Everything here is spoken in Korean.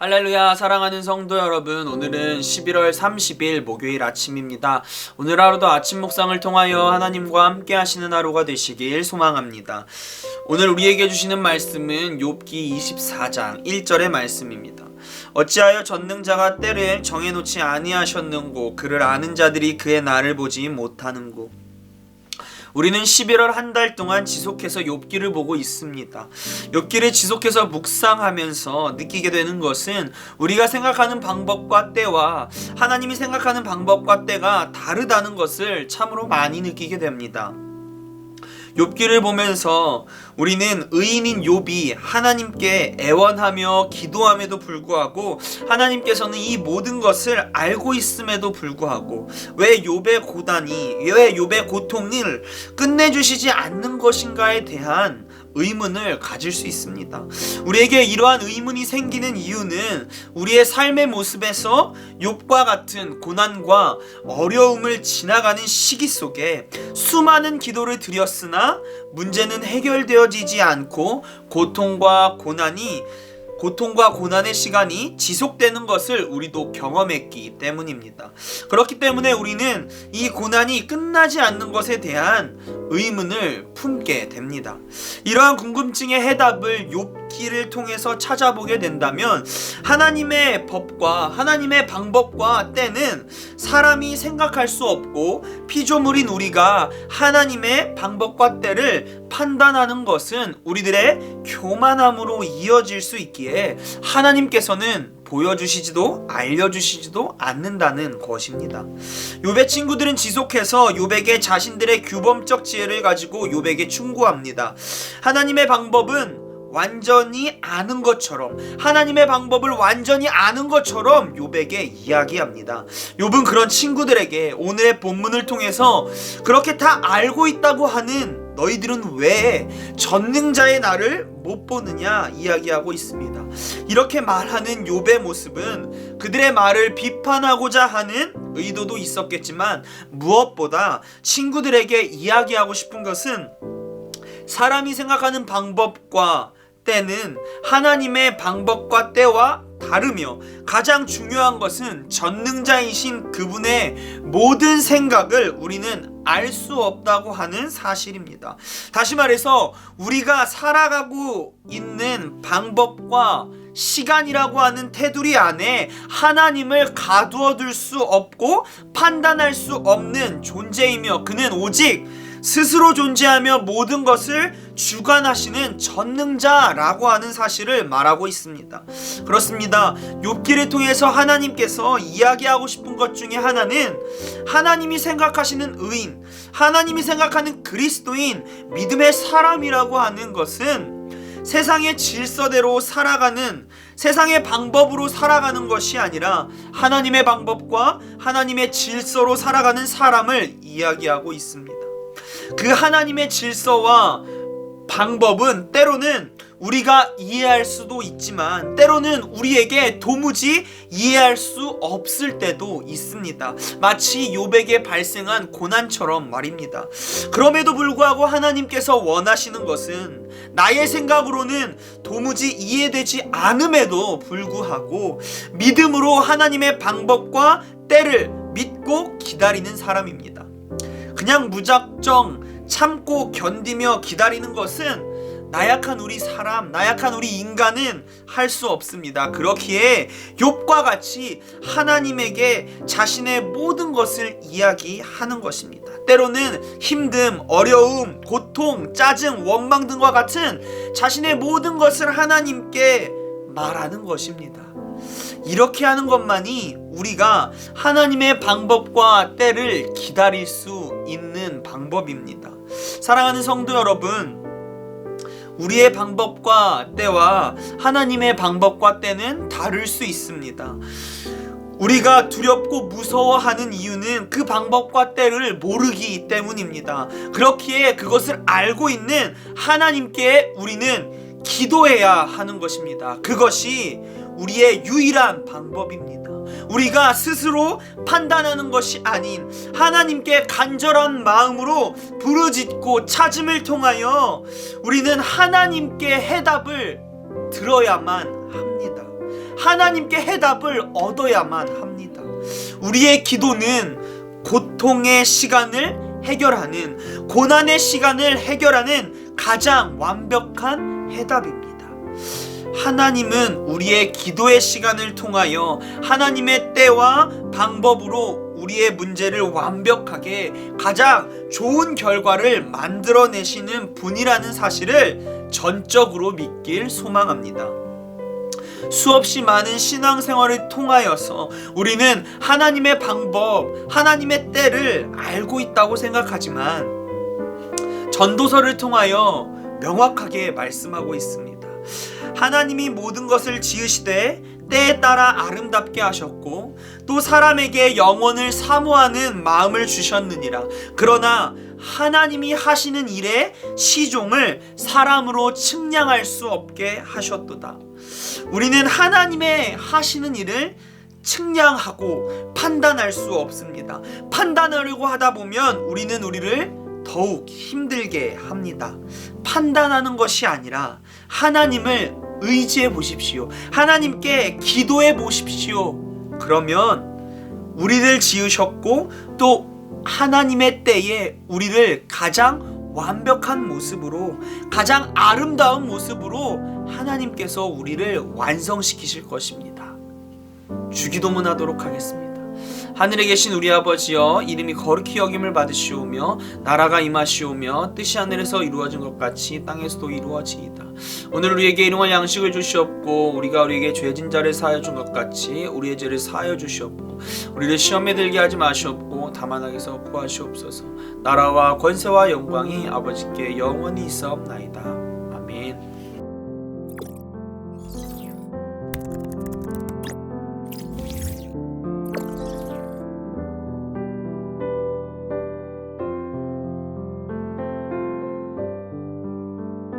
할렐루야. 사랑하는 성도 여러분, 오늘은 11월 30일 목요일 아침입니다. 오늘 하루도 아침 묵상을 통하여 하나님과 함께 하시는 하루가 되시길 소망합니다. 오늘 우리에게 주시는 말씀은 욥기 24장 1절의 말씀입니다. 어찌하여 전능자가 때를 정해놓지 아니하셨는고, 그를 아는 자들이 그의 날을 보지 못하는고. 우리는 11월 한 달 동안 지속해서 욥기를 보고 있습니다. 욥기를 지속해서 묵상하면서 느끼게 되는 것은 우리가 생각하는 방법과 때와 하나님이 생각하는 방법과 때가 다르다는 것을 참으로 많이 느끼게 됩니다. 욥기를 보면서 우리는 의인인 욥이 하나님께 애원하며 기도함에도 불구하고 하나님께서는 이 모든 것을 알고 있음에도 불구하고 왜 욥의 고단이, 왜 욥의 고통을 끝내주시지 않는 것인가에 대한 의문을 가질 수 있습니다. 우리에게 이러한 의문이 생기는 이유는 우리의 삶의 모습에서 욥과 같은 고난과 어려움을 지나가는 시기 속에 수많은 기도를 드렸으나 문제는 해결되어지지 않고 고통과 고난의 시간이 지속되는 것을 우리도 경험했기 때문입니다. 그렇기 때문에 우리는 이 고난이 끝나지 않는 것에 대한 의문을 품게 됩니다. 이러한 궁금증의 해답을 욥기를 통해서 찾아보게 된다면 하나님의 법과 하나님의 방법과 때는 사람이 생각할 수 없고 피조물인 우리가 하나님의 방법과 때를 판단하는 것은 우리들의 교만함으로 이어질 수 있기에 하나님께서는 보여주시지도 알려주시지도 않는다는 것입니다. 욥의 친구들은 지속해서 욥에게 자신들의 규범적 지혜를 가지고 욥에게 충고합니다. 하나님의 방법은 완전히 아는 것처럼, 하나님의 방법을 완전히 아는 것처럼 욥에게 이야기합니다. 욥은 그런 친구들에게 오늘의 본문을 통해서 그렇게 다 알고 있다고 하는 너희들은 왜 전능자의 날을 못 보느냐 이야기하고 있습니다. 이렇게 말하는 욥의 모습은 그들의 말을 비판하고자 하는 의도도 있었겠지만 무엇보다 친구들에게 이야기하고 싶은 것은 사람이 생각하는 방법과 때는 하나님의 방법과 때와 다르며 가장 중요한 것은 전능자이신 그분의 모든 생각을 우리는 알 수 없다고 하는 사실입니다. 다시 말해서 우리가 살아가고 있는 방법과 시간이라고 하는 테두리 안에 하나님을 가두어 둘 수 없고 판단할 수 없는 존재이며 그는 오직 스스로 존재하며 모든 것을 주관하시는 전능자라고 하는 사실을 말하고 있습니다. 그렇습니다. 욥기를 통해서 하나님께서 이야기하고 싶은 것 중에 하나는 하나님이 생각하시는 의인, 하나님이 생각하는 그리스도인, 믿음의 사람이라고 하는 것은 세상의 질서대로 살아가는, 세상의 방법으로 살아가는 것이 아니라 하나님의 방법과 하나님의 질서로 살아가는 사람을 이야기하고 있습니다. 그 하나님의 질서와 방법은 때로는 우리가 이해할 수도 있지만 때로는 우리에게 도무지 이해할 수 없을 때도 있습니다. 마치 욥에게 발생한 고난처럼 말입니다. 그럼에도 불구하고 하나님께서 원하시는 것은 나의 생각으로는 도무지 이해되지 않음에도 불구하고 믿음으로 하나님의 방법과 때를 믿고 기다리는 사람입니다. 그냥 무작정 참고 견디며 기다리는 것은 나약한 우리 사람, 나약한 우리 인간은 할 수 없습니다. 그렇기에 욥과 같이 하나님에게 자신의 모든 것을 이야기하는 것입니다. 때로는 힘듦, 어려움, 고통, 짜증, 원망 등과 같은 자신의 모든 것을 하나님께 말하는 것입니다. 이렇게 하는 것만이 우리가 하나님의 방법과 때를 기다릴 수 있는 방법입니다. 사랑하는 성도 여러분, 우리의 방법과 때와 하나님의 방법과 때는 다를 수 있습니다. 우리가 두렵고 무서워하는 이유는 그 방법과 때를 모르기 때문입니다. 그렇기에 그것을 알고 있는 하나님께 우리는 기도해야 하는 것입니다. 그것이 우리의 유일한 방법입니다. 우리가 스스로 판단하는 것이 아닌 하나님께 간절한 마음으로 부르짖고 찾음을 통하여 우리는 하나님께 해답을 들어야만 합니다. 하나님께 해답을 얻어야만 합니다. 우리의 기도는 고통의 시간을 해결하는, 고난의 시간을 해결하는 가장 완벽한 해답입니다. 하나님은 우리의 기도의 시간을 통하여 하나님의 때와 방법으로 우리의 문제를 완벽하게 가장 좋은 결과를 만들어내시는 분이라는 사실을 전적으로 믿길 소망합니다. 수없이 많은 신앙생활을 통하여서 우리는 하나님의 방법, 하나님의 때를 알고 있다고 생각하지만 전도서를 통하여 명확하게 말씀하고 있습니다. 하나님이 모든 것을 지으시되 때에 따라 아름답게 하셨고 또 사람에게 영원을 사모하는 마음을 주셨느니라. 그러나 하나님이 하시는 일의 시종을 사람으로 측량할 수 없게 하셨도다. 우리는 하나님의 하시는 일을 측량하고 판단할 수 없습니다. 판단하려고 하다 보면 우리는 우리를 더욱 힘들게 합니다. 판단하는 것이 아니라 하나님을 의지해 보십시오. 하나님께 기도해 보십시오. 그러면 우리를 지으셨고 또 하나님의 때에 우리를 가장 완벽한 모습으로, 가장 아름다운 모습으로 하나님께서 우리를 완성시키실 것입니다. 주기도문 하도록 하겠습니다. 하늘에 계신 우리 아버지여, 이름이 거룩히 여김을 받으시오며 나라가 임하시오며 뜻이 하늘에서 이루어진 것 같이 땅에서도 이루어지이다. 오늘 우리에게 일용할 양식을 주시옵고 우리가 우리에게 죄진 자를 사하여 준 것 같이 우리의 죄를 사하여 주시옵고 우리를 시험에 들게 하지 마시옵고 다만 악에서 구하시옵소서. 나라와 권세와 영광이 아버지께 영원히 있사옵나이다. 아멘.